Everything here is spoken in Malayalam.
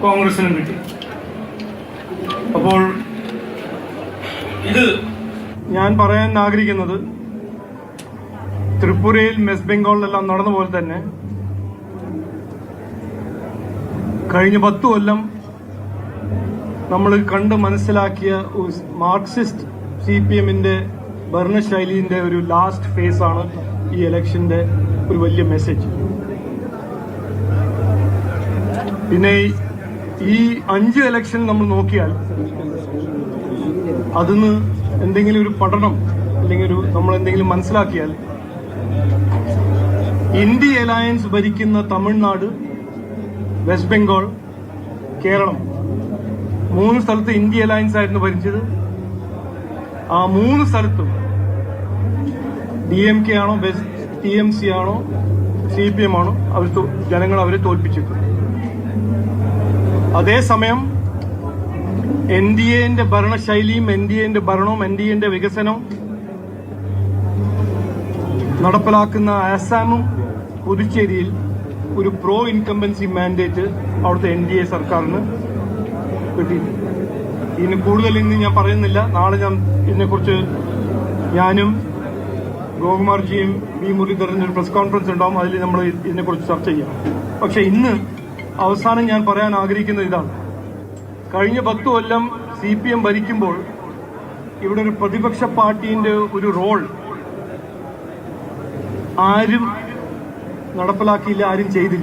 കോൺഗ്രസിനും കിട്ടി. അപ്പോൾ ഇത് ഞാൻ പറയാൻ ആഗ്രഹിക്കുന്നത് ത്രിപുരയിൽ വെസ്റ്റ് ബംഗാളിലെല്ലാം നടന്ന പോലെ തന്നെ കഴിഞ്ഞ 10 കൊല്ലം നമ്മൾ കണ്ട് മനസ്സിലാക്കിയ മാർക്സിസ്റ്റ് CPMന്റെ ഭരണശൈലിന്റെ ഒരു ലാസ്റ്റ് ഫേസ് ആണ് ഈ ഇലക്ഷന്റെ ഒരു വലിയ മെസ്സേജ്. പിന്നെ ഈ 5 ഇലക്ഷൻ നമ്മൾ നോക്കിയാൽ അതിന്ന് എന്തെങ്കിലും ഒരു പഠനം അല്ലെങ്കിൽ നമ്മൾ എന്തെങ്കിലും മനസ്സിലാക്കിയാൽ ഇന്ത്യ അലയൻസ് ഭരിക്കുന്ന തമിഴ്നാട്, വെസ്റ്റ് ബംഗാൾ, കേരളം 3 സ്ഥലത്ത് ഇന്ത്യ അലയൻസ് ആയിരുന്നു ഭരിച്ചത്. ആ 3 സ്ഥലത്തും DMK ആണോ TMC ആണോ CPM ആണോ ജനങ്ങൾ അവരെ തോൽപ്പിച്ചിട്ടുണ്ട്. അതേസമയം NDAന്റെ ഭരണശൈലിയും NDAന്റെ ഭരണവും NDAന്റെ വികസനവും നടപ്പിലാക്കുന്ന ആസാമും പുതുച്ചേരിയിൽ ഒരു പ്രോ ഇൻകംബൻസി മാൻഡേറ്റ് അവിടുത്തെ NDA സർക്കാരിന് കിട്ടിയിട്ടുണ്ട്. ഇതിന് കൂടുതൽ ഇന്ന് ഞാൻ പറയുന്നില്ല. നാളെ ഞാൻ ഇതിനെക്കുറിച്ച് ഞാനും ഗോകുമാർജിയും മുരളീധരന്റെ ഒരു പ്രസ് കോൺഫറൻസ് ഉണ്ടാവും. അതിൽ നമ്മൾ ഇതിനെക്കുറിച്ച് ചർച്ച ചെയ്യാം. പക്ഷെ ഇന്ന് അവസാനം ഞാൻ പറയാൻ ആഗ്രഹിക്കുന്നത് ഇതാണ്. കഴിഞ്ഞ 10 കൊല്ലം CPM ഭരിക്കുമ്പോൾ ഇവിടെ ഒരു പ്രതിപക്ഷ പാർട്ടിന്റെ ഒരു റോൾ ആരും നടപ്പിലാക്കിയില്ല, ആരും ചെയ്തില്ല.